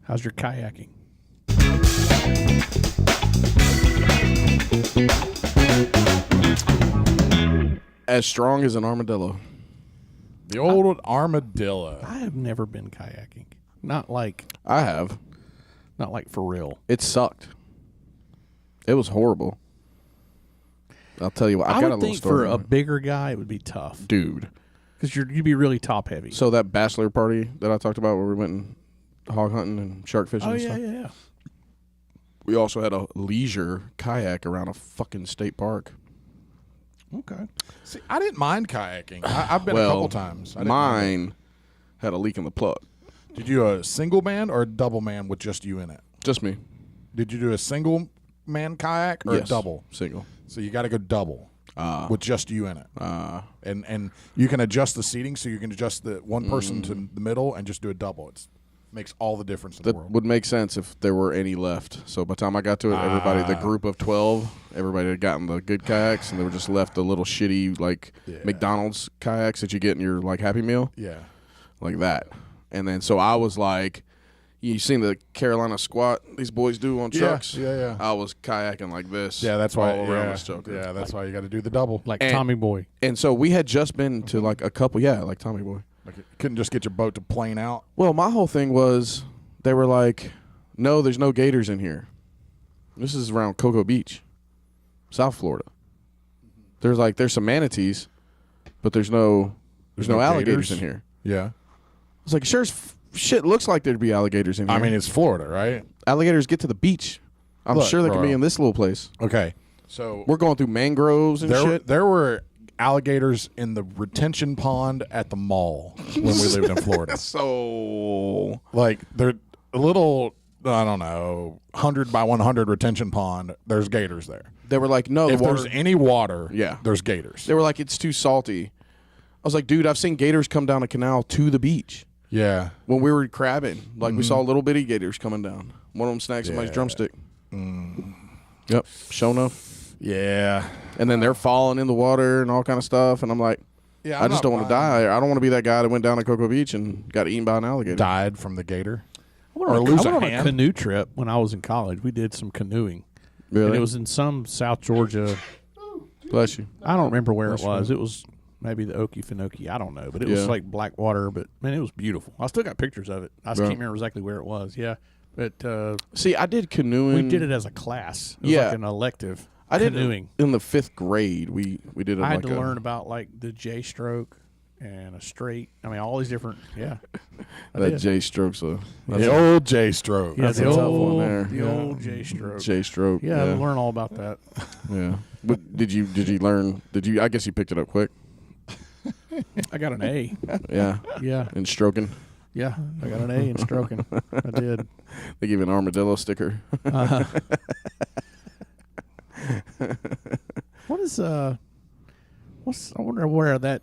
How's your kayaking? As strong as an armadillo. The old armadillo. I have never been kayaking. Not like I have. for real. It sucked. It was horrible. I'll tell you what. I got a would little think story. for a bigger guy it would be tough Dude. because you'd be really top heavy. So that bachelor party that I talked about where we went and hog hunting and shark fishing and stuff. yeah. We also had a leisure kayak around a fucking state park. Okay. See, I didn't mind kayaking. I've been a couple times. I didn't mind Mine had a leak in the plug. it. Did you do a single man or a double man with just you in it? Just me. Did you do a single man kayak or Yes. a double? Single. So you got to go double with just you in it. And you can adjust the seating, so you can adjust the one person to the middle and just do a double. It makes all the difference in the That world. would make sense if there were any left. So by the time I got to it, everybody, the group of 12, everybody had gotten the good kayaks, and they were just left the little shitty, like, McDonald's kayaks that you get in your, like, Happy Meal. Yeah. Like that. And then, so I was like, you seen the Carolina squat these boys do on trucks? Yeah. I was kayaking like this. Yeah, that's why. all around this joker. Yeah, that's why you got to do the double. Like And- Tommy Boy. And so we had just been to, like, a couple, like Tommy Boy. Like you couldn't just get your boat to plane out. Well, my whole thing was they were like, no, there's no gators in here. This is around Cocoa Beach, South Florida. There's some manatees, but there's no alligators gators? in here. Yeah. I was like, sure as shit looks like there'd be alligators in here. I mean, it's Florida, right? alligators get to the beach. I'm Look, sure they can bro. be in this little place. Okay. So We're going through mangroves and shit. there were alligators in the retention pond at the mall when we lived in Florida. So Like they're a little, I don't know, 100 by 100 retention pond. There's gators there. they were like, no, If the water. there's any water, Yeah. there's gators. They were like, it's too salty. I was like, dude, I've seen gators come down a canal to the beach. Yeah. When we were crabbing, like we saw little bitty gators coming down. One of them snagged somebody's Yeah. drumstick. Yep, sure enough. Yeah. And then they're falling in the water and all kind of stuff. And I'm like, Yeah. I just don't want to die. I don't want to be that guy that went down to Cocoa Beach and got eaten by an alligator. Died from the gator. I went Or on lose I a went on a hand. canoe trip when I was in college. We did some canoeing. Really? And it was in some South Georgia. Bless you. I don't remember where it Bless was. you. It was maybe the Okefenokee. I don't know. But it Yeah. was like black water. But, man, it was beautiful. I still got pictures of it. I just Right. can't remember exactly where it was. Yeah. But See, I did canoeing. we did it as a class. It was Yeah. like an elective. I did canoeing. in the 5th grade. We did it. I had like to learn about like the J stroke and a straight. I mean, all these different. Yeah. I that did. J stroke's a The old J stroke. Yeah, That's the a tough old, one there. The Yeah. old J stroke. J stroke. Yeah, I learned all about that. Yeah. But did you learn? I guess you picked it up quick. I got an A. Yeah. Yeah, And stroking. yeah. I got an A in stroking. I did. They give you an armadillo sticker. What is what's? I wonder where that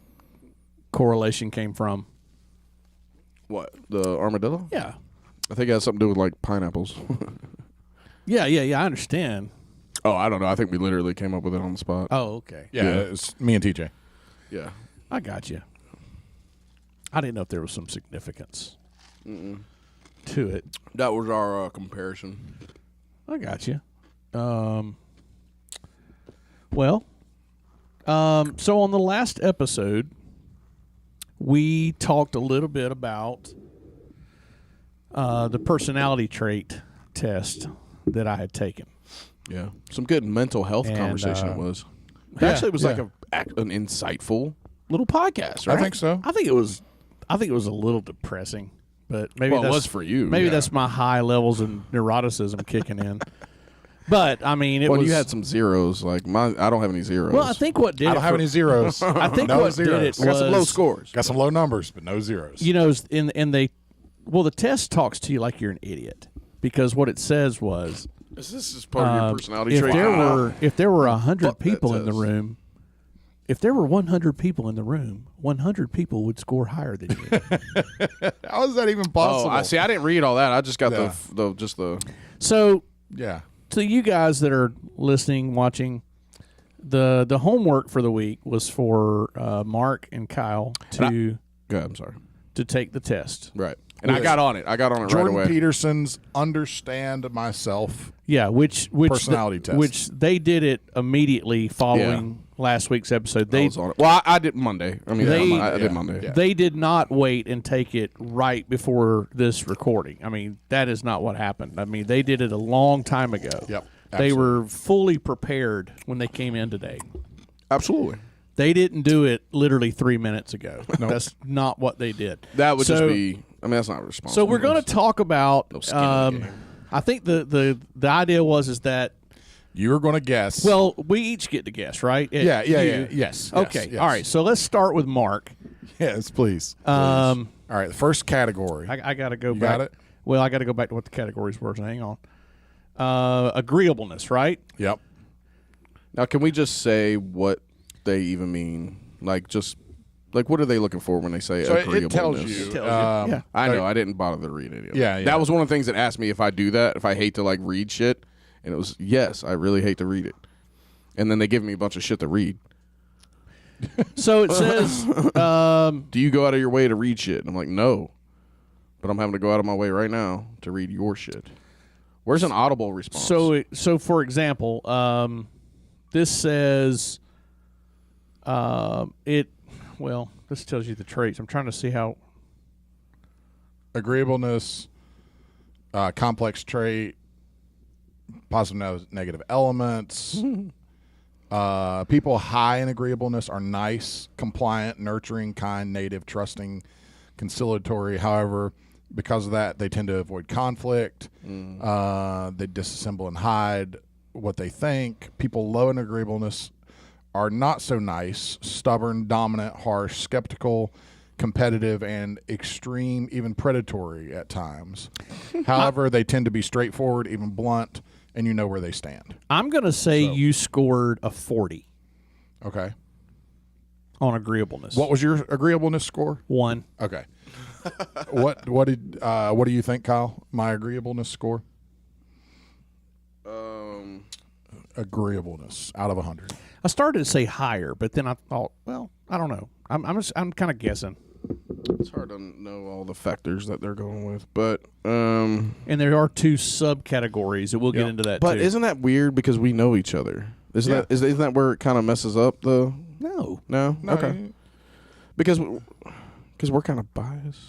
correlation came from. What? The armadillo? Yeah. I think it has something to do with like pineapples. Yeah. I understand. Oh, I don't know. I think we literally came up with it on the spot. Oh, okay. Yeah, Yeah. it's me and TJ. Yeah. I got you. I didn't know if there was some significance to it. That was our comparison. I got you. Well, so on the last episode, we talked a little bit about the personality trait test that I had taken. Yeah. Some good mental health And, conversation it was. yeah, Actually, it was like yeah. an insightful little podcast, right? I think so. I think it was a little depressing, but maybe Well, it that's, was for you. Maybe Yeah. that's my high levels of neuroticism kicking in. But I mean, it Well, was. you had some zeros. Like mine, I don't have any zeros. Well, I think what did I it don't have for- any zeros. I think no what zeros. did it I got some low was- scores. Got some low numbers, but no zeros. You know, the test talks to you like you're an idiot because what it says was This is part of your personality if trait. there were 100 Fuck that people in the test. room, if there were 100 people in the room, 100 people would score higher than you. How is that even possible? Oh, I see. I didn't read all that. I just got Yeah. the. So, Yeah. to you guys that are listening, watching, the homework for the week was for Mark and Kyle to Go ahead, I'm sorry. take the test. Right. And I got on it. I got on it Jordan right away. Peterson's Understand Myself. Yeah, which Personality test. which they did it immediately following last week's episode. I They was on it. Well, I did Monday. I mean, I did Monday. Yeah. they did not wait and take it right before this recording. I mean, that is not what happened. I mean, they did it a long time ago. Yep, They absolutely. were fully prepared when they came in today. Absolutely. They didn't do it literally 3 minutes ago. That's not what they did. That would So- just be. I mean, that's not responsible. So we're going to talk about. No skin in the game. I think the idea is that. You're going to guess. Well, we each get to guess, right? yeah. You- Yes. Okay. Yes. All right. So let's start with Mark. Yes, please. All right. The first category. I got to go You back. got it? Well, I got to go back to what the categories were. So hang on. Agreeableness, right? Yep. Now, can we just say what they even mean? Like, what are they looking for when they say So agreeableness? it tells you. It tells you. Yeah. I know. I didn't bother to read any of it. Yeah, yeah. That was one of the things that asked me if I do that, if I hate to, like, read shit. And it was, yes, I really hate to read it. And then they give me a bunch of shit to read. So it says. Do you go out of your way to read shit? And I'm like, no. But I'm having to go out of my way right now to read your shit. Where's an audible response? So for example, this says. Well, this tells you the traits. I'm trying to see how. Agreeableness, complex trait, positive, negative elements. People high in agreeableness are nice, compliant, nurturing, kind, native, trusting, conciliatory. However, because of that, they tend to avoid conflict. They disassemble and hide what they think. People low in agreeableness are not so nice, stubborn, dominant, harsh, skeptical, competitive, and extreme, even predatory at times. However, they tend to be straightforward, even blunt, and you know where they stand. I'm going to say you scored a 40 Okay. on agreeableness. What was your agreeableness score? 1. Okay. what do you think, Kyle? My agreeableness score? Agreeableness out of 100. I started to say higher, but then I thought, well, I don't know. I'm kind of guessing. it's hard to know all the factors that they're going with. But And there are 2 subcategories, and we'll get into that but too. isn't that weird because we know each other? Isn't that where it kind of messes up though? No. No? Okay. Because we're kind of biased.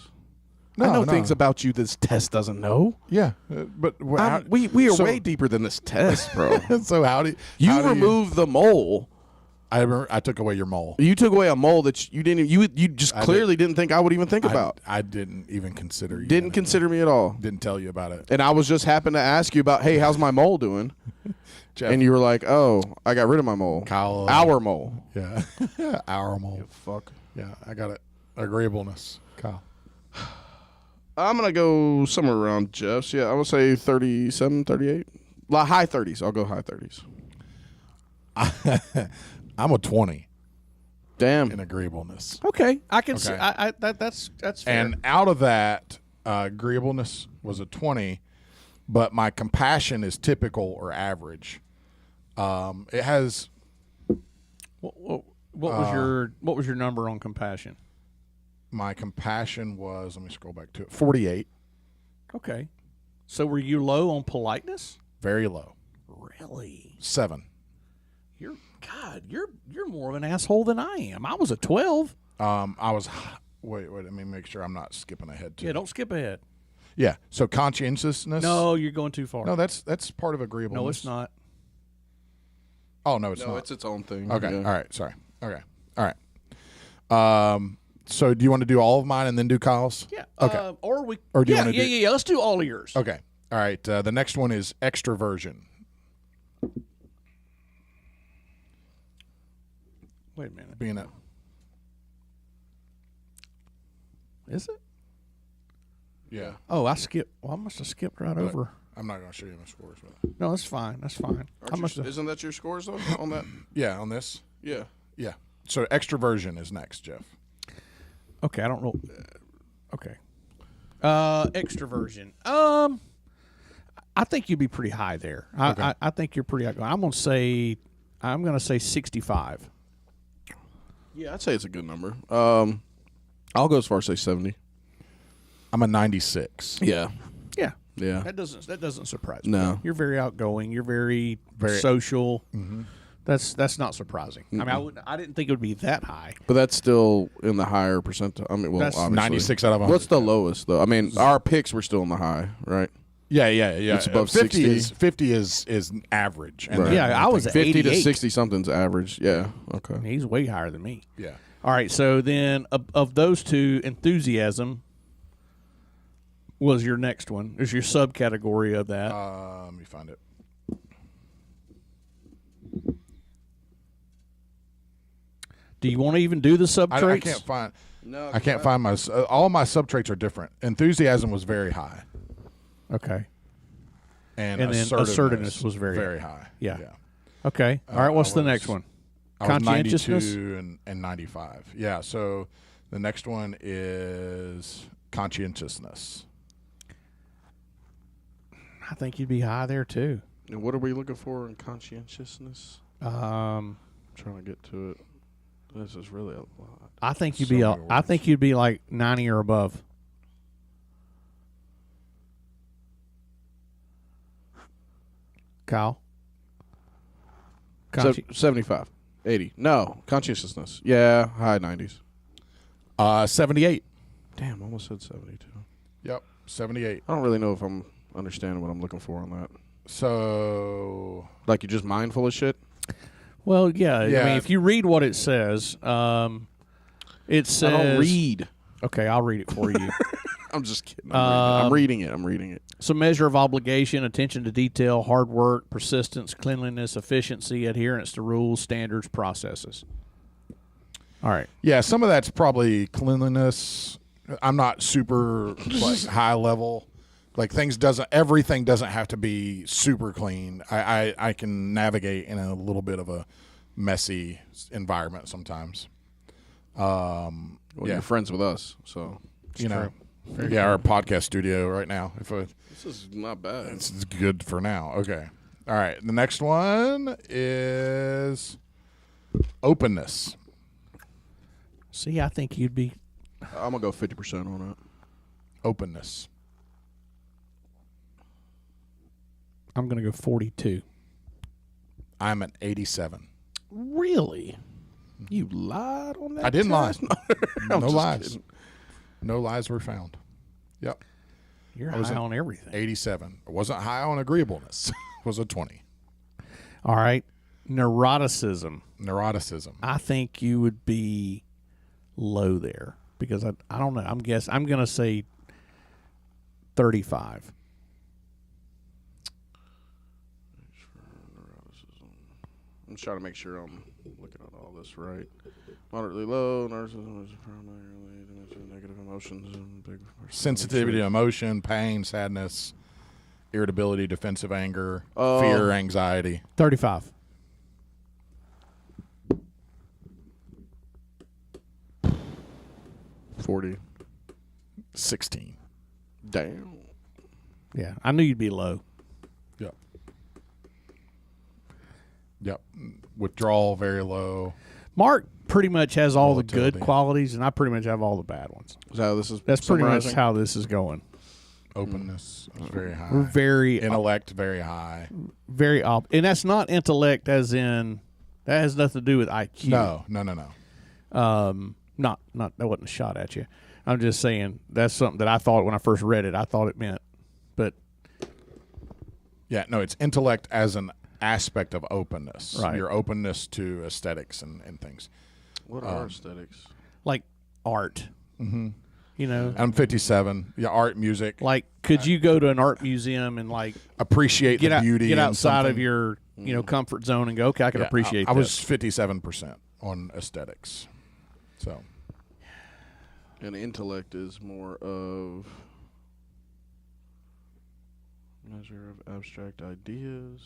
No, I know no. things about you this test doesn't know. Yeah, but We are way deeper than this test, bro. So how do You removed the mole. I took away your mole. You took away a mole that you didn't. You just clearly didn't think I would even think about. I didn't even consider you. Didn't consider me at all. Didn't tell you about it. And I was just happened to ask you about, hey, how's my mole doing? Jeff, And you were like, oh, I got rid of my mole. Kyle, Our mole. yeah, our mole. Fuck. Yeah, I got it. Agreeableness, Kyle. I'm going to go somewhere around Jeff's. Yeah, I would say 37, 38. Like high 30s. I'll go high 30s. I'm a 20 Damn. in agreeableness, Okay, I can see. Okay. That's fair. and out of that, agreeableness was a 20, but my compassion is typical or average. It has what was your number on compassion? my compassion was. Let me scroll back to it. 48, Okay, so were you low on politeness? very low. Really? 7. You're more of an asshole than I am. I was a 12. I was. Wait. Let me make sure I'm not skipping ahead. Yeah, don't skip ahead. Yeah. So conscientiousness. No, you're going too far. No, that's part of agreeableness. No, it's not. Oh no, it's No, not. it's its own thing. Okay. Yeah. All right. Sorry. Okay. All right. So do you want to do all of mine and then do Kyle's? Yeah. Okay. Or we. Or do you yeah, wanna yeah, do- yeah. Let's do all of yours. Okay. All right. The next one is extroversion. Wait a minute. Being a Is it? yeah. Oh, I skipped. Well, I must have skipped right over. I'm not going to show you my scores, but No, that's fine. That's fine. I must have. Isn't that your scores though on that? yeah, on this. Yeah. Yeah. So extroversion is next, Jeff. Okay, I don't know. Okay. Extroversion. I think you'd be pretty high there. I think you're pretty high. I'm gonna say 65. Yeah, I'd say it's a good number. I'll go as far as say 70. I'm a 96. Yeah. Yeah. Yeah. That doesn't surprise me. No. You're very outgoing. You're very social. That's not surprising. I mean, I didn't think it would be that high. But that's still in the higher percentile. I mean, well, That's obviously. 96 out of 100. What's the lowest, though? I mean, our picks were still in the high, right? Yeah. It's above 50 60. 50 is average. And Right. then Yeah, I was at 50 to 88. 60 something's average. Yeah. Okay. He's way higher than me. Yeah. All right, so then of those two, enthusiasm was your next one. Is your subcategory of that. Let me find it. Do you want to even do the subtraits? I can't find. No, I can't find my. All my subtraits are different. Enthusiasm was very high, Okay. and then assertiveness was very high. Yeah. Okay. All right, what's the next one? I was Conscientiousness? 92 and 95. Yeah. So the next one is conscientiousness. I think you'd be high there too. And what are we looking for in conscientiousness? Um, Trying to get to it. This is really a lot. I think you'd So be. many I words. think you'd be like 90 or above. Kyle. 75. 80. No. Conscientiousness. Yeah. High 90s. 78. Damn, I almost said 72. Yep. 78. I don't really know if I'm understanding what I'm looking for on that. So Like you're just mindful of shit? Well, yeah. I Yeah. mean, if you read what it says, it says. I don't read. Okay, I'll read it for you. I'm just kidding. I'm reading it. Some measure of obligation, attention to detail, hard work, persistence, cleanliness, efficiency, adherence to rules, standards, processes. All right. yeah, some of that's probably cleanliness. I'm not super like high level. Like everything doesn't have to be super clean. I can navigate in a little bit of a messy environment sometimes. Well, Yeah. you're friends with us, so You know, our podcast studio right now. this is not bad. It's good for now. Okay. All right. The next one is openness. See, I think you'd be. I'm gonna go 50% on it. Openness. I'm going to go 42. I'm at 87. Really? You lied on that? I didn't lie. test? No just lies. kidding. No lies were found. Yep. You're was high at on everything. 87. I wasn't high on agreeableness. It was a 20. All right. Neuroticism. Neuroticism. I think you would be low there because I don't know. I'm going to say 35. I'm trying to make sure I'm looking at all this right. Moderately low, narcissism is primarily negative emotions and big Sensitivity to emotion, pain, sadness, irritability, defensive anger, Oh. fear, anxiety. 35. $40. 16. Damn. Yeah, I knew you'd be low. Yep. Yep. Withdrawal, very low. Mark pretty much has all the good Volatility. qualities, and I pretty much have all the bad ones. Is that how this is That's pretty much summarizing? how this is going. Openness is very high. We're very Intellect, very high. very and that's not intellect as in that has nothing to do with IQ. No. Not that wasn't a shot at you. I'm just saying that's something that I thought when I first read it. I thought it meant, but Yeah, no, it's intellect as an aspect of openness. Right. Your openness to aesthetics and things. What are aesthetics? like art. Mm-hmm. You know, I'm 57. Yeah, art, music. like could you go to an art museum and like Appreciate get the out, beauty. get in outside of something. your comfort zone and go, okay, I can Yeah, appreciate. I was this. 57% on aesthetics. So And intellect is more of measure of abstract ideas.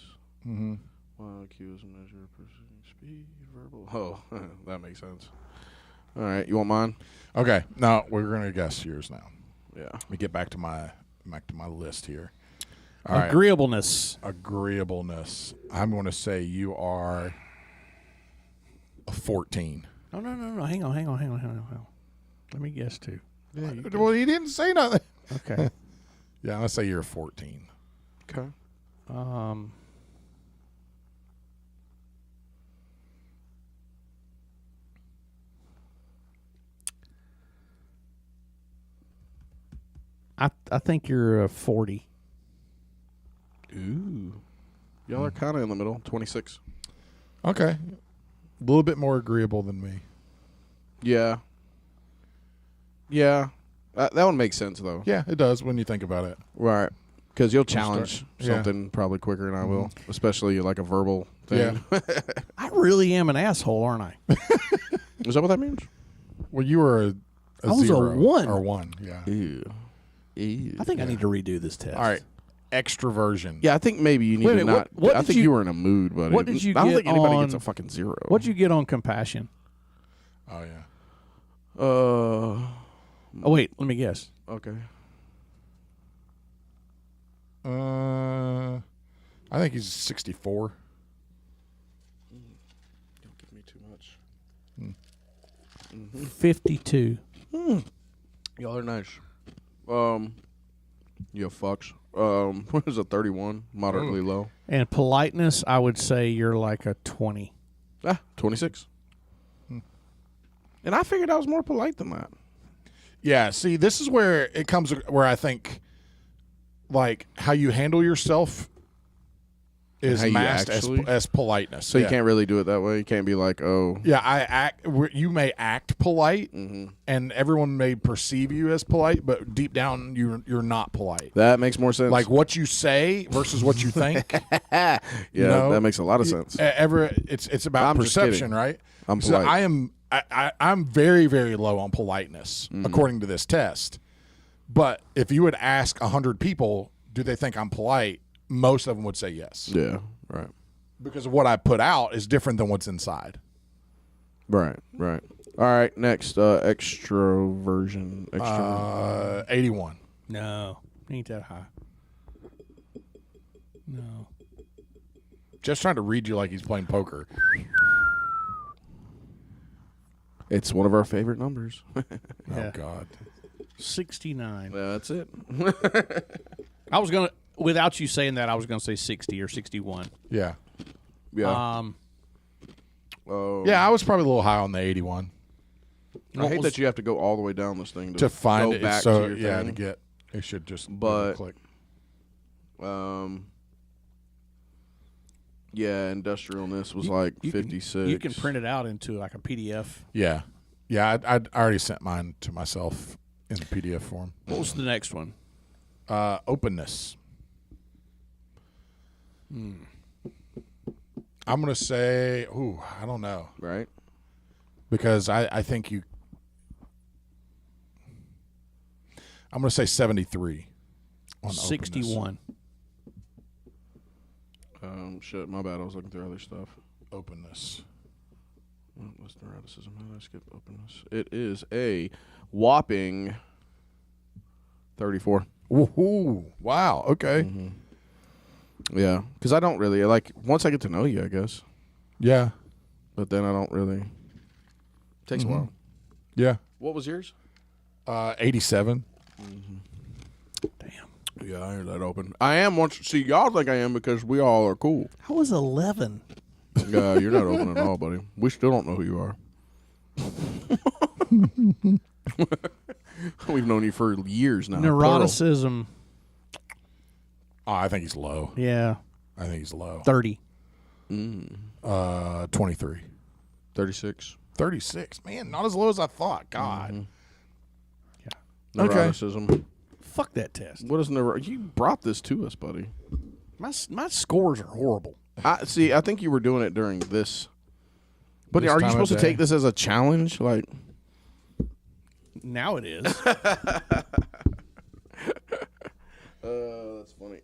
mm-hmm. While IQ is a measure of perceiving speed, verbal. Oh, that makes sense. All right, you want mine? Okay, now we're gonna guess yours now. Yeah. Let me get back to my list here. All right. Agreeableness. Agreeableness. I'm going to say you are a 14. No. Hang on. Let me guess too. Well, he didn't say nothing. Okay. Yeah, I'm gonna say you're a 14. Okay. I think you're a 40. Ooh. Y'all are kind of in the middle. 26. Okay, a little bit more agreeable than me. Yeah. Yeah. That one makes sense, though. Yeah, it does when you think about it. Right. Because you'll challenge Yeah. something probably quicker than I will, especially like a verbal thing. Yeah. I really am an asshole, aren't I? Is that what that means? Well, you were a I was a 0 1. or 1. Yeah. Ew. Ew. I think I need to redo this test. All right. Extroversion. Yeah, I think maybe you need Wait a to minute, not. what I did think you- you were in a mood, buddy. what did you I don't get think anybody on- gets a fucking 0. What'd you get on compassion? Oh yeah. Oh, wait. Let me guess. Okay. I think he's 64. Don't give me too much. 52. Y'all are nice. You fucks. What is a 31? Moderately low. And politeness, I would say you're like a 20. 26. And I figured I was more polite than that. Yeah. See, this is where it comes where I think, like, how you handle yourself is how you masked actually- as politeness. So you can't really do it that way. You can't be like, oh. Yeah, you may act polite, Mm-hmm. and everyone may perceive you as polite, but deep down you're not polite. That makes more sense. Like what you say versus what you think. yeah, know, that makes a lot of sense. It's about I'm just perception, kidding. right? I'm So polite. I'm very, very low on politeness Mm-hmm. according to this test. But if you would ask 100 people, do they think I'm polite? Most of them would say yes. Yeah, right. Because what I put out is different than what's inside. Right. All right, next, extroversion. 81. No. Ain't that high. No. Just trying to read you like he's playing poker. It's one of our favorite numbers. Yeah. Oh, God. 69. That's it. I was going to, without you saying that, I was going to say 60 or 61. Yeah. Yeah. Yeah, I was probably a little high on the 81 I hate that you have to go all the way down this thing to find go it. back So to your yeah, thing. to get it should just But- click. Yeah, industrialness was like 56. You can print it out into like a PDF. Yeah, yeah. I already sent mine to myself in PDF form. What was the next one? Openness. I'm gonna say, I don't know, right. because I think you. I'm gonna say 73. On 61. Shit, my bad. I was looking through other stuff. Openness. What's neuroticism? How did I skip openness? It is a whopping 34. Woohoo! Wow. Okay. Mm-hmm. Yeah, because I don't really like once I get to know you, I guess. Yeah. But then I don't really. Takes a while. Yeah. What was yours? 87. Damn. Yeah, I heard that open. I am once. See, y'all think I am because we all are cool. I was 11. You're not open at all, buddy. We still don't know who you are. We've known you for years now. Neuroticism. Oh, I think he's low. Yeah. I think he's low. 30. 23. 36. 36. Man, not as low as I thought. God. Yeah. Okay. Neuroticism. Fuck that test. What is You brought this to us, buddy. My scores are horrible. I think you were doing it during this. But This are you time of supposed to day? take this as a challenge? Like, Now it is. that's funny.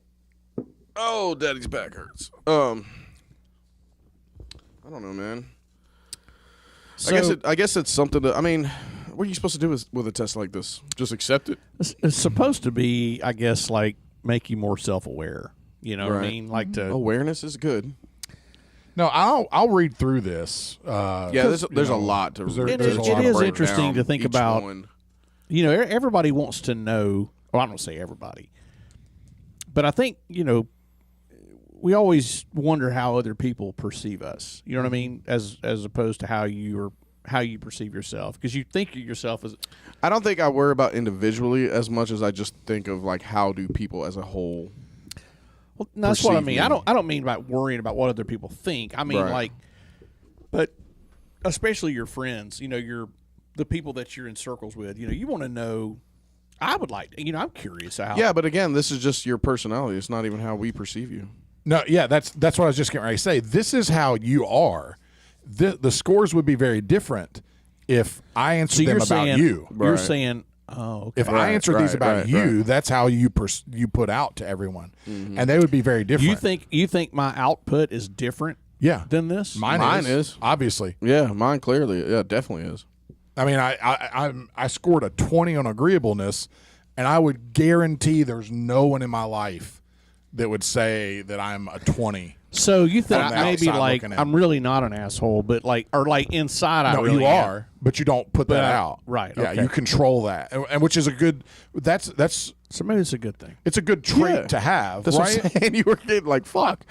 Oh, Daddy's back hurts. I don't know, man. So, I guess it's something to. I mean, what are you supposed to do with a test like this? Just accept it? it's supposed to be, I guess, like make you more self-aware. You know what I Right. mean? Like to. Awareness is good. No, I'll read through this. Yeah, there's a lot to. there- It there's is- a lot it of is breakdown. interesting to think each about. one. You know, everybody wants to know Well, I don't say everybody, but I think we always wonder how other people perceive us. You know what I mean? As opposed to how you perceive yourself, because you think of yourself as. I don't think I worry about individually as much as I just think of like how do people as a whole. Well, that's what I mean. Me. I don't mean about worrying about what other people think. I mean Right. but especially your friends. The people that you're in circles with. You want to know. I would like. I'm curious how. Yeah, but again, this is just your personality. It's not even how we perceive you. No, yeah, that's what I was just getting ready to say. This is how you are. The scores would be very different if I answered them about you. You're Right. saying, oh, okay. If I answered these about you, right. that's how you put out to everyone, and they would be very different. You think my output is different? Yeah, Than this? Mine is obviously. Yeah, mine clearly. Yeah, definitely is. I mean, I scored a 20 on agreeableness, and I would guarantee there's no one in my life that would say that I'm a 20. So you think From the maybe outside like looking in. I'm really not an asshole, but like inside I No, really you am. are, but you don't put that out. right, Yeah, okay. you control that, and which is a good. That's So maybe it's a good thing. it's a good trait Yeah. to have, That's right? what I'm saying. You were getting like, fuck.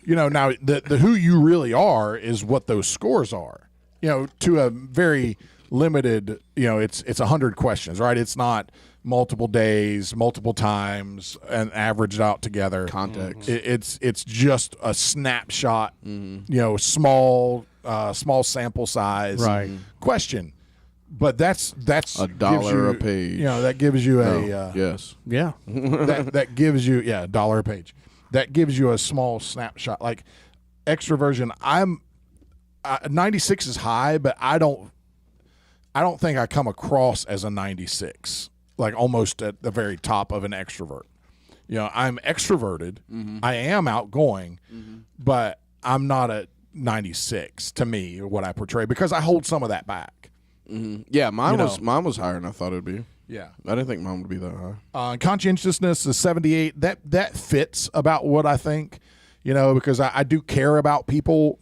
Now the who you really are is what those scores are. To a very limited. It's 100 questions, right? It's not multiple days, multiple times, and averaged out together. Context. It's just a snapshot. Small sample size. Right. Question. But that's $1 a page. That gives you Yes. Yeah. that gives you $1 a page. That gives you a small snapshot. Like extroversion, 96 is high, but I don't think I come across as a 96, like almost at the very top of an extrovert. I'm extroverted. Mm-hmm. I am outgoing, but I'm not a 96 to me, what I portray, because I hold some of that back. Mm-hmm. Yeah, mine was higher than I thought it'd be. Yeah. I didn't think mine would be that high. Conscientiousness is 78. That fits about what I think, because I do care about people,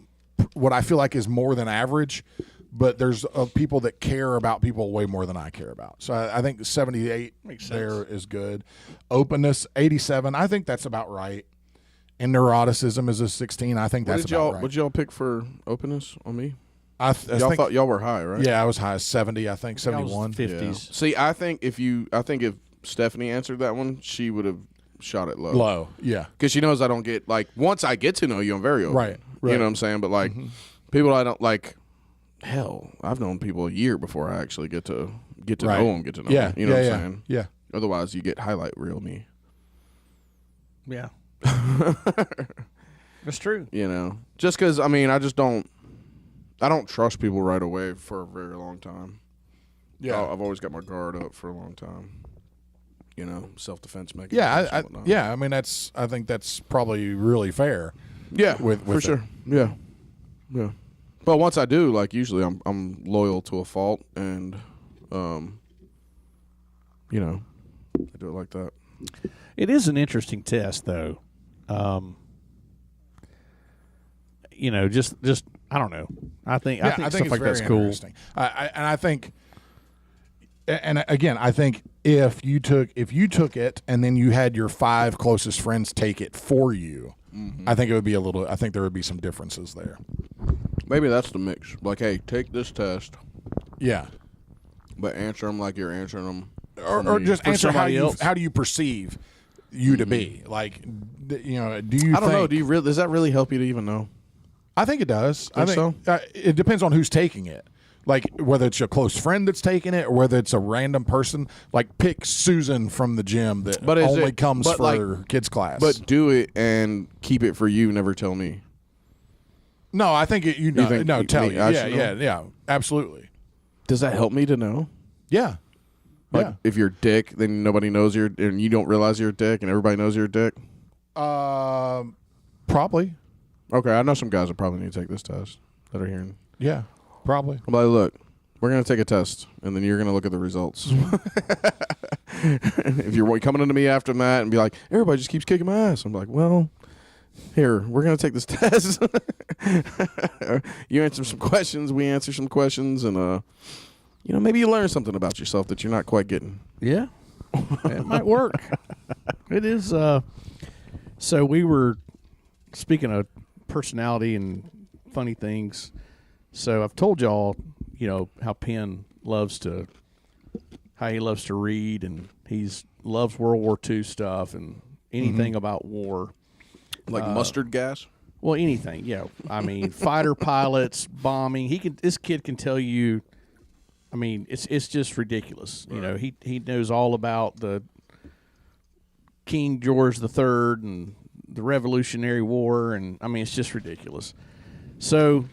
what I feel like is more than average, but there's people that care about people way more than I care about. So I think 78 there is good. Openness, 87. I think that's about right. And neuroticism is a 16. I think that's about right. What did y'all pick for openness on me? I Y'all think, thought y'all were high, right? yeah, I was high as 70. I think 71. 50s. Yeah. See, I think if Stephanie answered that one, she would have shot it low. Low, yeah. Because she knows I don't get, like, once I get to know you, I'm very open. Right. You know what I'm saying? But, like, people I don't, like, hell, I've known people a year before I actually get to know them, Yeah, You know what I'm saying? Yeah. Otherwise, you get highlight reel me. Yeah. That's true. Just because, I mean, I don't trust people right away for a very long time. Yeah. I've always got my guard up for a long time. Self-defense mechanisms. Yeah, and whatnot. I mean, I think that's probably really fair. Yeah, with for it. sure. Yeah. But once I do, like, usually I'm loyal to a fault, and I do it like that. It is an interesting test, though. Just I don't know. I think stuff it's like very that's cool. interesting. I think, and again, I think if you took it and then you had your 5 closest friends take it for you, I think it would be I think there would be some differences there. Maybe that's the mix. Like, hey, take this test, Yeah, but answer them like you're answering them. or just For answer somebody else. how do you perceive you to be? Like, do you? I don't know. Does that really help you to even know? I think it does. I Think think it depends on who's taking it. Like, whether it's a close friend that's taking it or whether it's a random person. Like, pick Susan from the gym that only comes for kids class. But do it and keep it for you. Never tell me. no, I think tell you. I should know? Yeah, absolutely. Does that help me to know? Yeah. Like, if you're a dick, then nobody knows and you don't realize you're a dick, and everybody knows you're a dick. Probably. Okay, I know some guys that probably need to take this test that are hearing. Yeah, probably. I'm like, look, we're going to take a test, and then you're going to look at the results. If you're coming into me after that and be like, everybody just keeps kicking my ass, I'm like, well, here, we're going to take this test. You answer some questions, we answer some questions, and maybe you learn something about yourself that you're not quite getting. Yeah. It might work. It is. So we were speaking of personality and funny things. So I've told y'all, how Penn how he loves to read, and loves World War II stuff and anything about war. Like mustard gas? Well, anything, yeah. I mean, fighter pilots, bombing. This kid can tell you. I mean, it's just ridiculous. Right. He knows all about the King George III and the Revolutionary War, and I mean, it's just ridiculous. So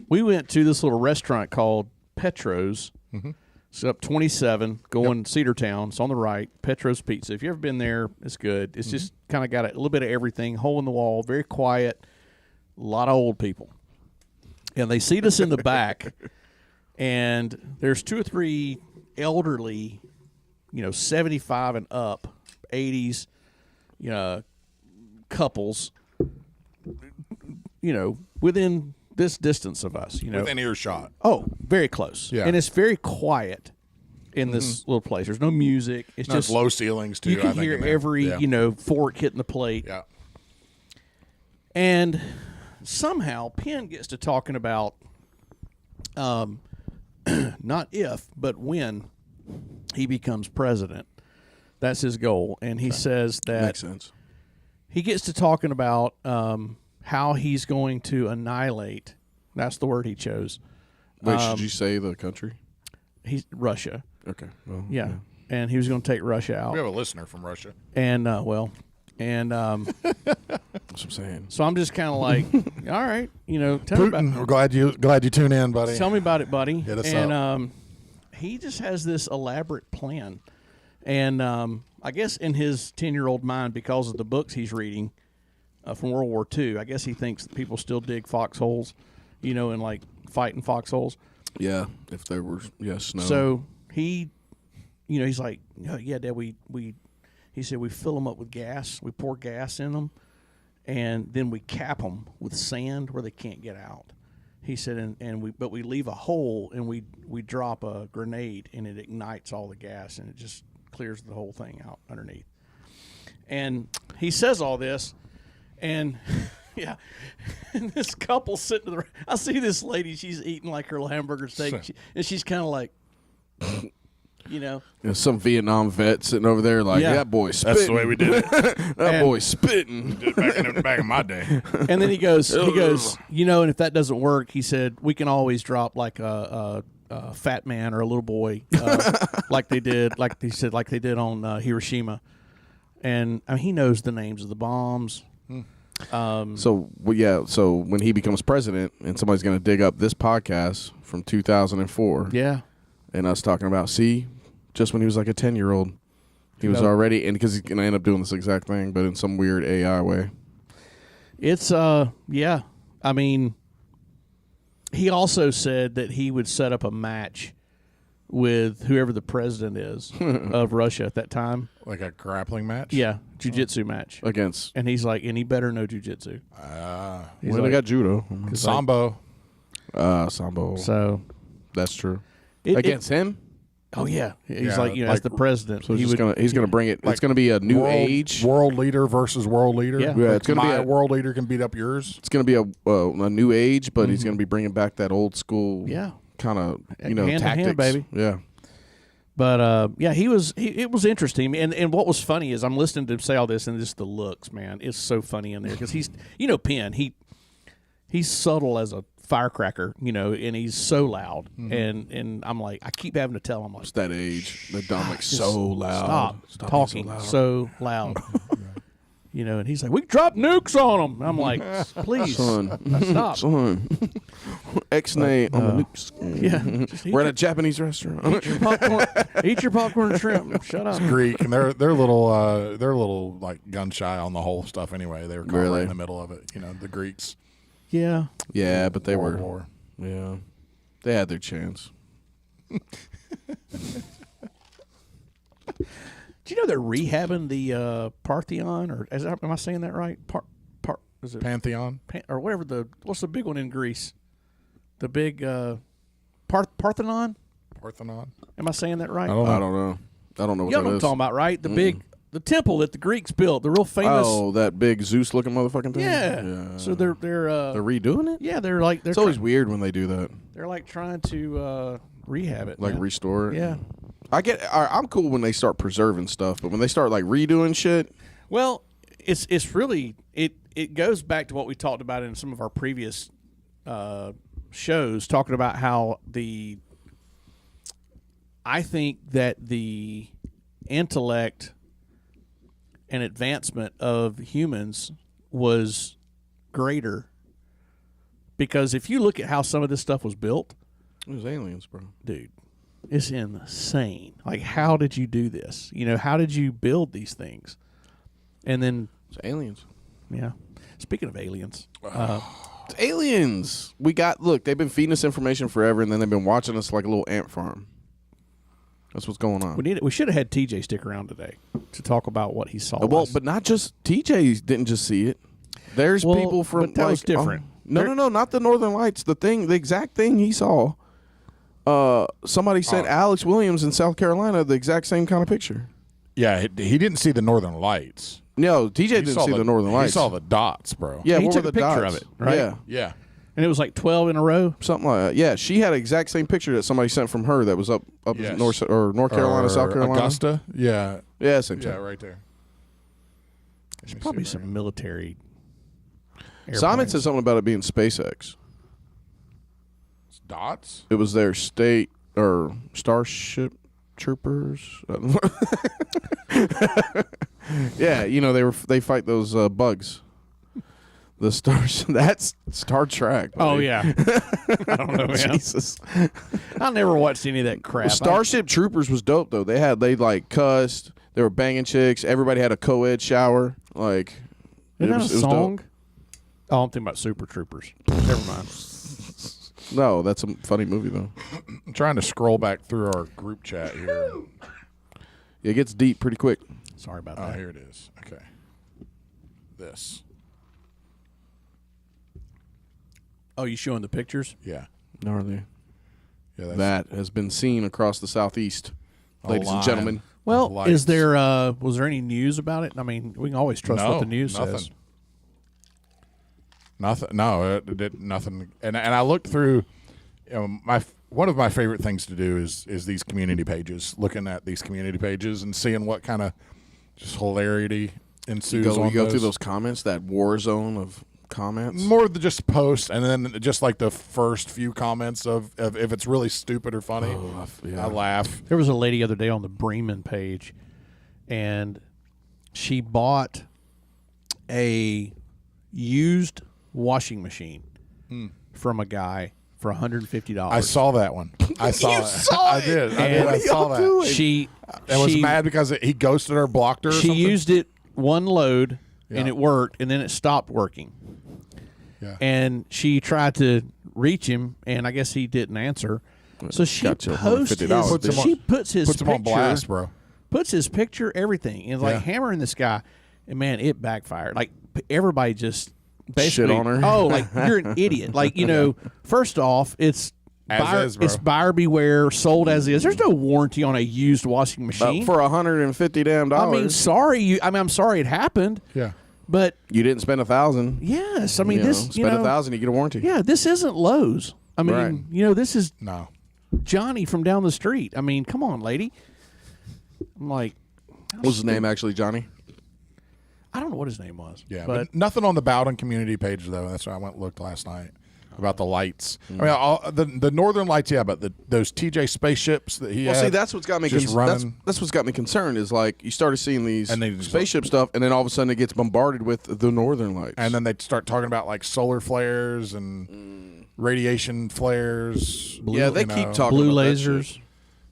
we went to this little restaurant called Petro's. It's up 27, going Cedartown. It's on the right. Petro's Pizza. If you've ever been there, it's good. It's just kind of got a little bit of everything. Hole in the wall, very quiet. A lot of old people, and they seat us in the back. And there's 2 or 3 elderly, 75 and up, 80s, couples, within this distance of us, Within earshot. Oh, very close. Yeah. And it's very quiet in this little place. There's no music. It's There's just low ceilings, too. you can I think, hear in there. every, Yeah. fork hitting the plate. Yeah. And somehow Penn gets to talking about not if, but when he becomes president. That's his goal. And he says that Makes sense. he gets to talking about how he's going to annihilate. That's the word he chose. Wait, should you say the country? He's Russia. Okay. Well, Yeah. And he was going to take Russia out. We have a listener from Russia. And, that's That's what I'm saying. so I'm just kind of like, all right, tell me about Putin, we're glad you tune in, buddy. Tell me about it, buddy. Hit us and up. He just has this elaborate plan. And I guess in his 10-year-old mind, because of the books he's reading from World War II, I guess he thinks that people still dig foxholes, and like fighting foxholes. Yeah, if there were, snow. So he, he's like, yeah, Dad, he said we fill them up with gas. We pour gas in them, and then we cap them with sand where they can't get out. He said, but we leave a hole, and we drop a grenade, and it ignites all the gas, and it just clears the whole thing out underneath. And he says all this, and yeah, and this couple sitting to the. I see this lady. She's eating like her hamburger steak, and she's kind of like, some Vietnam vet sitting over there like, Yeah. that boy spitting. That's the way we did it. That boy spitting. back in my day. And then he goes, and if that doesn't work, he said, we can always drop like a fat man or a little boy, like they did on Hiroshima. And I mean, he knows the names of the bombs. So when he becomes president and somebody's going to dig up this podcast from 2004 Yeah. and us talking about, just when he was like a 10-year-old, he was already, and because he's going to end up doing this exact thing, but in some weird AI way. It's, yeah. I mean, he also said that he would set up a match with whoever the president is of Russia at that time. Like a grappling match? Yeah, jiu-jitsu match. Against. And he's like, and he better know jiu-jitsu. He's Well, they like, got judo. Sambo. Sambo. so That's true. It- Against him? oh yeah, he's Yeah, like, as like- the president, So he he's would. gonna bring it. like It's gonna be a new world, age. World leader versus world leader. Yeah. Yeah, Like it's gonna be my a- world leader can beat up yours. It's gonna be a new age, but he's gonna be bringing back that old school. Yeah. Kind of Hand to hand, tactics, baby. Yeah. But yeah, it was interesting, and what was funny is I'm listening to him say all this, and just the looks, man, it's so funny in there because he's Penn, he's subtle as a firecracker, and he's so loud, and I'm like, I keep having to tell him like, It's that age. The Dominic's so loud. stop being talking so loud. And he's like, we drop nukes on them. I'm like, please, Son. stop. Son. X-nay on the nukes. Yeah, just We're at a Japanese restaurant. eat your popcorn and shrimp. Shut up. Greek, and they're a little like gun shy on the whole stuff anyway. They were caught right in the middle of it. The Greeks. Yeah. Yeah, but they World were. War. Yeah. They had their chance. Do you know they're rehabbing the Parthenon, or am I saying that right? Is it Pantheon. or whatever what's the big one in Greece? The big Parthenon. Parthenon. Am I saying that right? I don't know. I don't know. I don't know what You know that what I'm is. talking about, right? The temple that the Greeks built, the real famous. Oh, that big Zeus-looking motherfucking thing. Yeah. So they're they're redoing it. yeah, they're like It's always weird when they do that, they're like trying to rehab it, like man. restore it. Yeah. I'm cool when they start preserving stuff, but when they start like redoing shit, Well, it's really it goes back to what we talked about in some of our previous shows, talking about how I think that the intellect and advancement of humans was greater, because if you look at how some of this stuff was built, it was aliens, bro. dude, it's insane. Like, how did you do this? You know, how did you build these things? And then, It's aliens. yeah. Speaking of aliens, It's aliens. Look, they've been feeding us information forever, and then they've been watching us like a little ant farm. That's what's going on. we should have had TJ stick around today to talk about what he saw. Well, last- but not just TJ didn't just see it. There's Well, people from but that was different. No, not the Northern Lights. The exact thing he saw. Somebody sent Alex Williams in South Carolina the exact same kind of picture. Yeah, he didn't see the Northern Lights. No, TJ He didn't saw see the Northern Lights. He saw the dots, bro. Yeah, He what took were a the picture dots? of it, right? Yeah, Yeah. and it was like 12 in a row. something like that. Yeah, she had the exact same picture that somebody sent from her that was up Yes. in North Carolina, South Carolina. Augusta. Yeah. Yeah, same Yeah, thing. right there. There's probably some military. Simon airplanes. said something about it being SpaceX. It's dots. It was their state or Starship Troopers. Yeah, you know they fight those bugs. The stars. That's Star Trek. Oh buddy. yeah. I don't know, man. Jesus. I never watched any of that crap. Starship Troopers was dope though. They like cussed. They were banging chicks. Everybody had a co-ed shower. Like, Isn't that a it was song? dope. Oh, I'm thinking about Super Troopers. Never mind. No, that's a funny movie though. I'm trying to scroll back through our group chat here. It gets deep pretty quick. Sorry about Oh, that. here it is. Okay. This. Oh, you showing the pictures? Yeah. Gnarly. Yeah. That's That has been seen across the southeast, ladies and line. gentlemen. Well, Lights. is there was there any news about it? I mean, we can always trust what the news nothing. says. Nothing. No, it did nothing. And I looked through. You know, one of my favorite things to do is these community pages. Looking at these community pages and seeing what kind of just hilarity ensues. You on go through those comments, that war zone of comments. More than just posts, and then just like the first few comments of if it's really stupid or funny, yeah. I laugh. There was a lady the other day on the Bremen page, and she bought a used washing machine from a guy for $150. I saw that one. I saw it. saw I it? did. I And did. what I are saw y'all that. doing? She I was she- mad because he ghosted her, blocked her. Or She something. used it one load, and Yeah. it worked, and then it stopped working. Yeah. And she tried to reach him, and I guess he didn't answer. So she Got you posts $150. his, she puts his Puts him picture, on blast, bro. puts his picture, everything, and like Yeah. hammering this guy. And man, it backfired. Like everybody just basically on her. Oh, like you're an idiot. Like, you know, first off, it's As is, bro. it's buyer beware, sold as is. There's no warranty on a used washing machine. For $150 damn I dollars. mean, sorry. I'm sorry it happened, Yeah. but you didn't spend $1,000. yes, I mean You this. know, You spend know, $1,000, you get a warranty. yeah, this isn't Lowe's. I mean, Right. you know, this is No. Johnny from down the street. I mean, come on, lady. I'm like, What was his name actually, Johnny? I don't know what his name was. Yeah, but but nothing on the Bowden community page though. That's why I went and looked last night about the lights. I mean, the Northern Lights, yeah, but those TJ spaceships that he Well, had. see, that's what's got me. just That's running. what's got me concerned. Is like you started seeing these And they just- spaceship stuff, and then all of a sudden it gets bombarded with the Northern Lights. And then they start talking about like solar flares and radiation flares. yeah, they you keep know. talking blue about that lasers. shit.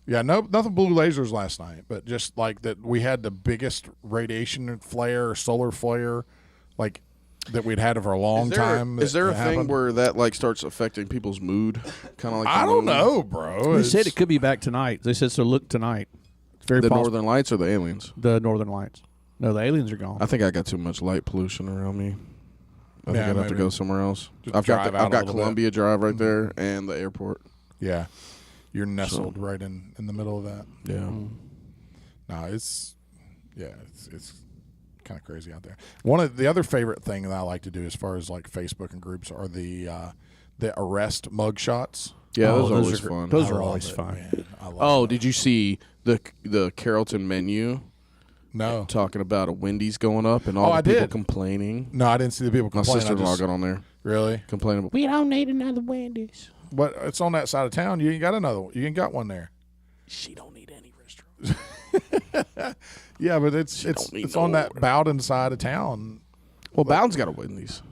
Yeah, nothing blue lasers last night, but just like that we had the biggest radiation flare or solar flare like that we'd had for a long time. Is there a that thing happened. where that like starts affecting people's mood? Kind of like I the don't moon? know, bro. They It's- said it could be back tonight. They said so. Look tonight. It's very The possible. Northern Lights or the aliens? The Northern Lights. No, the aliens are gone. I think I got too much light pollution around me. I think Yeah, I'd have to maybe. go somewhere else. Just I've drive out got a little bit. Columbia Drive right there and the airport. Yeah, you're nestled right in the middle of that. Yeah. No, it's kind of crazy out there. One of the other favorite thing that I like to do as far as like Facebook and groups are the arrest mug shots. Yeah, Oh, those are always fun. Those I are love always it, fun. man. I love Oh, it. did you see the Carrollton menu No. talking about a Wendy's going up and all I the people did. complaining? No, I didn't see the people My complaining. sister-in-law got on there Really? complaining about, we don't need another Wendy's. But it's on that side of town. You ain't got another one. You ain't got one there. She don't need any restaurants. Yeah, but it's don't need on no that Bowden side of town. Well, Bowden's got a Wendy's.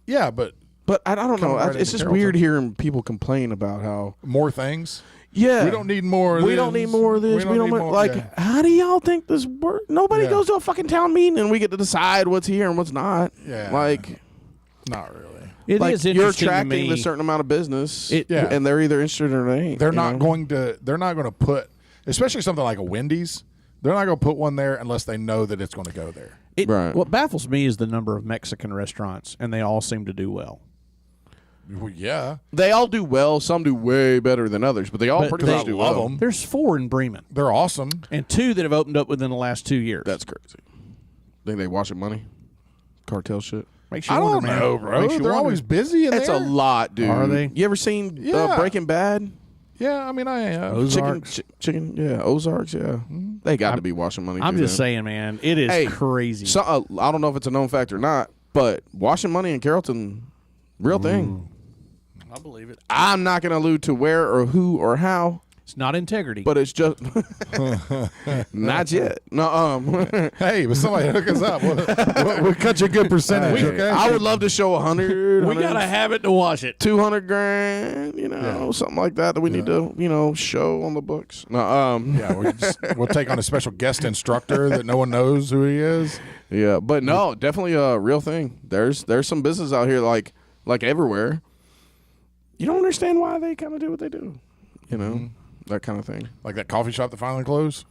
Yeah, but But I don't know. Coming right It's into just Carrollton. weird hearing people complain about how, more things. yeah, We don't need more of we this. don't need more of this. We don't need want, like, yeah. how do y'all think this works? Nobody Yeah. goes to a fucking town meeting and we get to decide what's here and what's not. Yeah. Like, Not really. It like is you're interesting to attracting me. a certain amount of business, Yeah. and they're either interested or they ain't. They're you not know? going to. They're not going to put, especially something like a Wendy's. They're not going to put one there unless they know that it's going to go there. Right. What baffles me is the number of Mexican restaurants, and they all seem to do well. Well, yeah, They all do well. Some do way better than others, but they all But pretty they much do love well. them. There's 4 in Bremen, they're awesome. and 2 that have opened up within the last 2 years. That's crazy. Think they washing money? Cartel shit? Makes you I wonder, don't man. know, bro. Makes you They're wonder. always busy in That's there. a lot, dude. Are they? You ever seen Yeah. Breaking Bad? Yeah, I mean, I am. Ozarks. Chicken, yeah, Ozarks, yeah. They got to be washing money. I'm too, just then. saying, man, it is Hey, crazy. So, I don't know if it's a known fact or not, but washing money in Carrollton, real thing. I believe it. I'm not going to allude to where or who or how, It's not integrity. but it's just not yet. No, Hey, but somebody hook us up. We'll cut you a good percentage, okay? I would love to show 100. we got to have it to wash it. 200 grand, something like that we need to, show on the books. No, Yeah, we'll take on a special guest instructor that no one knows who he is. yeah, but no, definitely a real thing. There's some business out here like everywhere. You don't understand why they kind of do what they do, that kind of thing. Like that coffee shop that finally closed.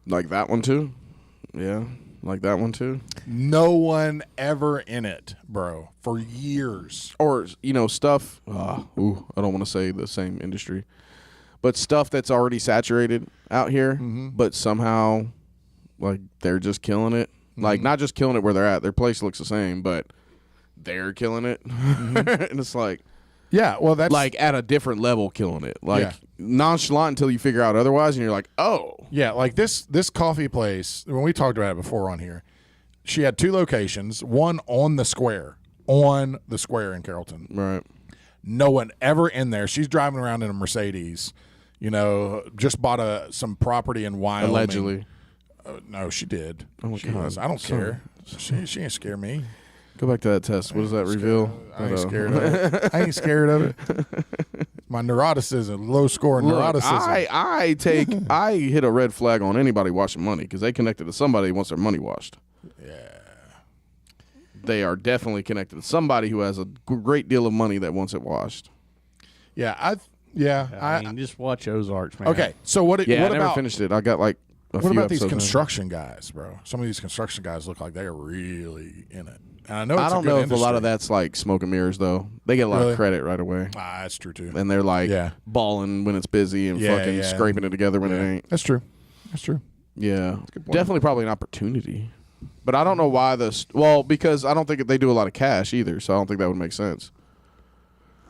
Like that one too. Yeah, like that one too. No one ever in it, bro, for years. Or stuff. I don't want to say the same industry, but stuff that's already saturated out here, but somehow, like they're just killing it. Like not just killing it where they're at. Their place looks the same, but they're killing it, and it's like. Yeah, well, that's Like at a different level, killing it. Like Yeah. nonchalant until you figure out otherwise, and you're like, oh, yeah, like this coffee place. When we talked about it before on here, she had 2 locations. One on the square in Carrollton. right. No one ever in there. She's driving around in a Mercedes. Just bought some property in Wyoming. Allegedly. No, she did. Oh my She God. was. I don't care. She ain't scare me. Go back to that test. What does that reveal? I ain't scared of it. I ain't scared of it. My neuroticism, low score in Look, neuroticism. I hit a red flag on anybody washing money because they connected to somebody who wants their money washed. Yeah. They are definitely connected to somebody who has a great deal of money that wants it washed. Yeah, I mean, just watch Ozarks, man. okay. So what? Yeah, what I never about finished it. I got like a what few about these episodes in. construction guys, bro? Some of these construction guys look like they are really in it. And I know it's I don't a good know if a lot of industry. that's like smoke and mirrors though. They get a lot Really? of credit right away, Ah, that's true too. and they're like Yeah. balling when it's busy and Yeah, fucking yeah. scraping it together when it ain't. That's true. That's true. Yeah, good point. definitely probably an opportunity. But I don't know why because I don't think they do a lot of cash either, so I don't think that would make sense.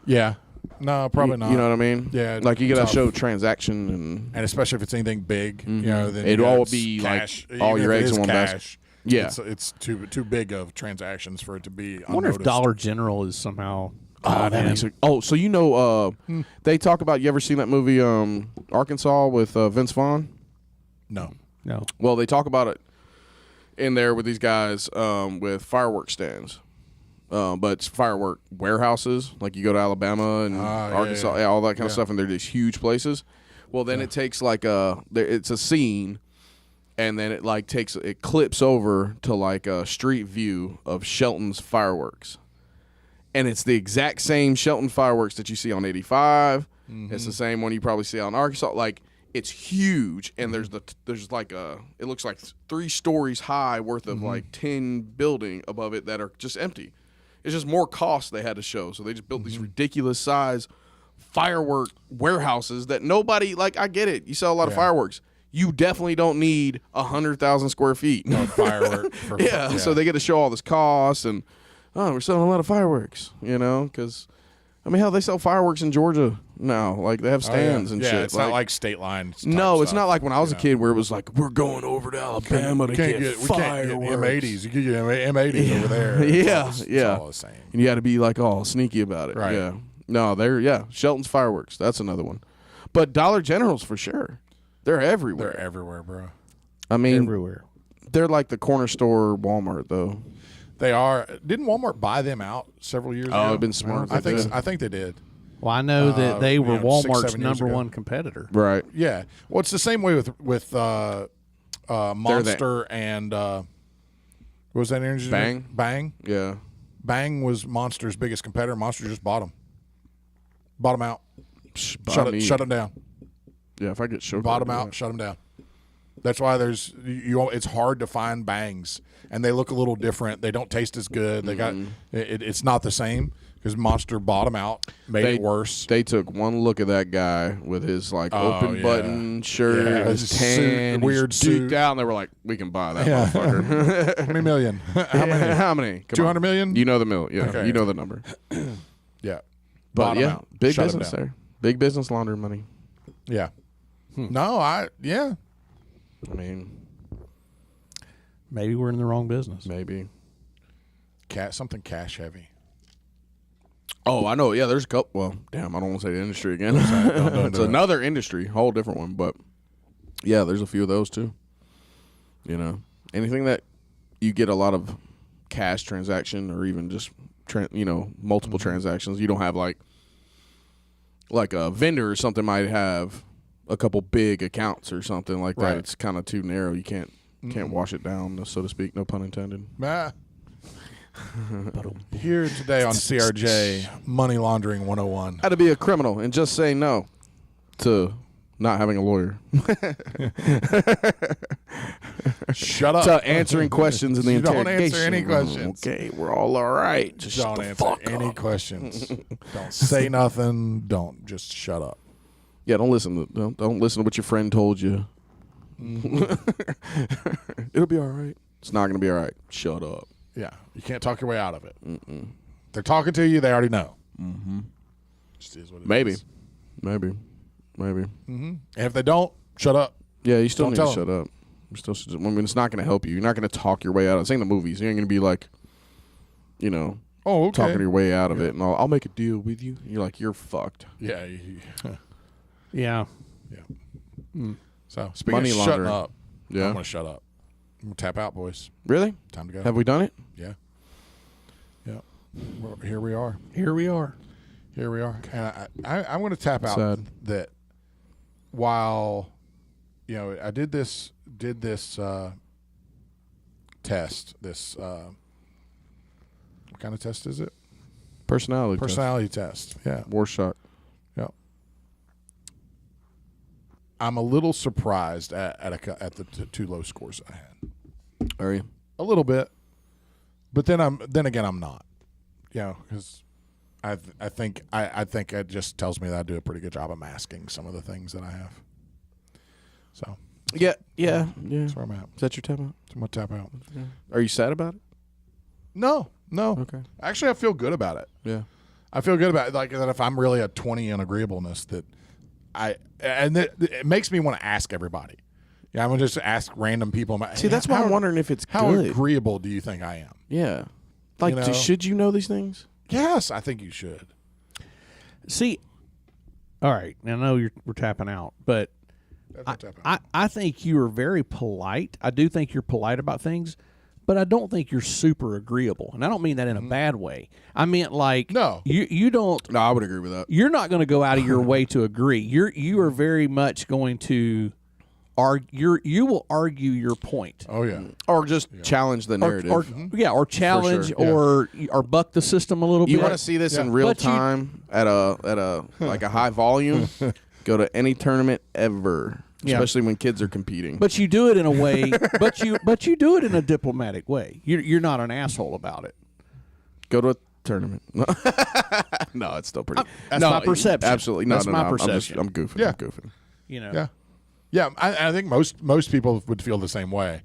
Yeah. No, probably not. You know what I mean? Yeah, Like you gotta tough. show transaction and especially if it's anything big, then It'd you all it's be like cash. all Even your if it eggs is in one basket. cash, Yeah. it's too big of transactions for it to be. I wonder if unnoticed. Dollar General is somehow. Oh, tied that in. makes it. Oh, so they talk about. You ever seen that movie Arkansas with Vince Vaughn? No. No. Well, they talk about it in there with these guys with firework stands. But it's firework warehouses. Like you go to Alabama and Arkansas, yeah. all that kind of Yeah. stuff, and they're these huge places. Well, then it takes like it's a scene, and then it clips over to like a street view of Shelton's fireworks, and it's the exact same Shelton fireworks that you see on 85. It's the same one you probably see on Arkansas. Like it's huge, and there's it looks like 3 stories high worth of like 10 building above it that are just empty. It's just more cost they had to show. So they just built these ridiculous size firework warehouses that nobody, like, I get it. You sell a lot of fireworks. you definitely don't need 100,000 square feet. No firework. Yeah, so they get to show all this cost, and we're selling a lot of fireworks, because I mean, hell, they sell fireworks in Georgia now. Like, they have stands and shit. It's not like state line. No, it's not like when I was a kid where it was like, we're going over to Alabama to get fireworks. We can't get M80s. You can get M80s over there. It's all the same. And you got to be like all sneaky about it. Right. Yeah. No, Shelton's fireworks. That's another one. But Dollar Generals for sure. They're everywhere. They're everywhere, bro. I mean, everywhere. They're like the corner store Walmart, though. They are. Didn't Walmart buy them out several years ago? Oh, I've been smart. I think they did. Well, I know that they were 6, Walmart's 7 years number ago. one competitor. Right. Yeah. Well, it's the same way with Monster and what was that energy drink? Bang. Yeah. Bang was Monster's biggest competitor. Monster just bought them. Bought them out. Shut them down. Yeah, if I get showed. Bought them out. Shut them down. That's why there's it's hard to find Bangs, and they look a little different. They don't taste as good. They got it's not the same because Monster bought them out, made it worse. They took one look at that guy with his open button shirt, his tan, weird suit, suit out, and they were like, "We can buy that motherfucker." How many million? How many? How many? 200 million? You know the mill. Yeah, Okay. You know the number. Yeah, But yeah, out. big Shut 'em business down. there. Big business laundering money. Yeah. No, I mean, Maybe we're in the wrong business. maybe. something cash heavy. Oh, I know. Yeah, there's a couple. Well, damn, I don't want to say the industry again. It's another industry, whole different one. But yeah, there's a few of those too. Anything that you get a lot of cash transaction or even just multiple transactions. You don't have like a vendor or something might have a couple big accounts or something like that. Right. It's kind of too narrow. You can't wash it down, so to speak. No pun intended. Here today on CRJ Money Laundering 101. How to be a criminal and just say no to not having a lawyer. Shut up. To answering questions in the You don't interrogation answer any room. questions. Okay, we're all right. Just shut Don't the answer fuck any up. questions. Don't say nothing. Don't just shut up. Yeah, don't listen to what your friend told you. It'll be all right. It's not going to be all right. Shut up. Yeah, you can't talk your way out of it. They're talking to you. They already know. Just is what it Maybe. is. Maybe. And if they don't, shut up. Yeah, you still Don't need tell to shut up. You still should, it's not going to help you. You're not going to talk your way out of it. It's in the movies. You ain't going to be like, Oh, okay. talking your way out of it. And I'll make a deal with you. You're like, you're fucked. Yeah. Yeah. So speaking Money of shutting laundering. up, Yeah. I'm gonna shut up. I'm gonna tap out, boys. Really? Time to go. Have we done it? Yeah. Well, here we are. Here we are. And I'm going to tap out Sad. that while, I did this test, what kind of test is it? Personality test. Yeah. test. Rorschach. Yeah. I'm a little surprised at the two low scores I had. Are you? A little bit. But then again, I'm not. Because I think it just tells me that I do a pretty good job of masking some of the things that I have. So Yeah. that's where I'm at. Is that your tap out? I'm gonna tap out. Are you sad about it? No. Okay. Actually, I feel good about it. Yeah. I feel good about it. Like that, if I'm really a 20 in agreeableness, it makes me want to ask everybody. Yeah, I'm gonna just ask random people. See, that's why I'm wondering if it's how good. agreeable do you think I am? Yeah. Like, should you know these things? Yes, I think you should. See, all right. I know we're tapping out, but I think you are very polite. I do think you're polite about things, but I don't think you're super agreeable. And I don't mean that in a bad way. I mean, like, No. you don't. No, I would agree with that. You're not going to go out of your way to agree. You are very much going to argue. You will argue your point. Oh yeah. Or just challenge the narrative. Or challenge, sure, or buck the system a little bit. You want to see this in real But you- time at a like a high volume? Go to any tournament ever, Yeah. especially when kids are competing. But you do it in a way. but you do it in a diplomatic way. You're not an asshole about it. Go to a tournament. No, it's still pretty. That's my perception. Absolutely, That's my I'm perception. I'm goofing. Yeah. I'm goofing. You know. Yeah. Yeah, I think most people would feel the same way.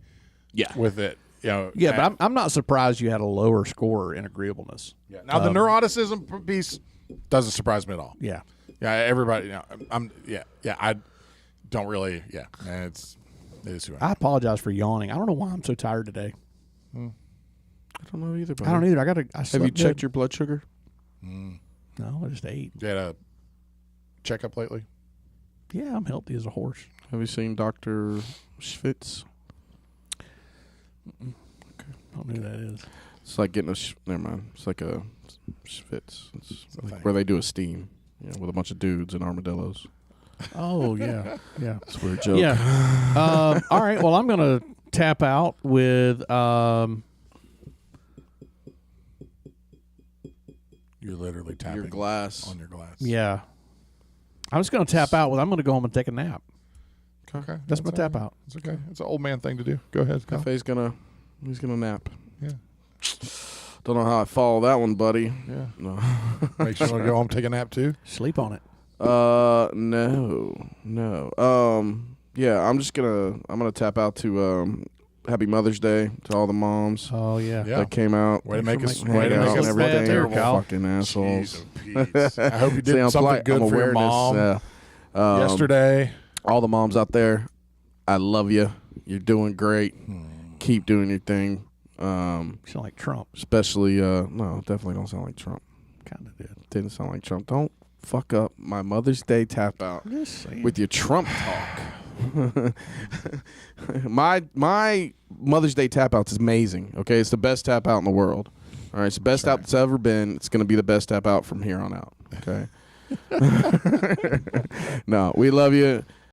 Yeah. With it, you know. Yeah, but I'm not surprised you had a lower score in agreeableness. Yeah. Now the neuroticism piece doesn't surprise me at all. Yeah. Yeah, everybody. You know, I don't really. Yeah, it is who I am. I apologize for yawning. I don't know why I'm so tired today. I don't know either. Buddy. I don't either. Have you checked your blood sugar? No, I just ate. You had a checkup lately? Yeah, I'm healthy as a horse. Have you seen Dr. Schvitz? I don't know who that is. It's like getting never mind. It's like a Schvitz. It's a like thing. where they do a steam, with a bunch of dudes and armadillos. Oh, yeah. Yeah. It's a weird joke. Yeah. All right. Well, I'm going to tap out with You're literally tapping Your glass. on your glass. yeah. I'm just going to tap out with I'm going to go home and take a nap. Okay. That's my tap out. It's okay. It's an old man thing to do. Go ahead. Kyle. Cafe's he's gonna nap. Yeah. Don't know how I follow that one, buddy. Yeah. No. Make sure you want to go home and take a nap too. Sleep on it. No. Yeah, I'm gonna tap out to Happy Mother's Day to all the moms Oh, yeah. Yeah. that came out. Way to make us. Way Way to to make make and us us. bad everything. too, Kyle. Fucking assholes. Jeez, I hope you did See, I'm something polite. good I'm for your awareness, mom yeah. yesterday. All the moms out there, I love you. You're doing great. Keep doing your thing. You sound like Trump. Especially, no, definitely don't sound like Trump. Kind of did. Didn't sound like Trump. Don't fuck up my Mother's Day tap out Just saying. with your Trump talk. my Mother's Day tap out is amazing. Okay, it's the best tap out in the world. All right, it's the best out that's ever been. It's going to be the best tap out from here on out. Okay. No, we love you.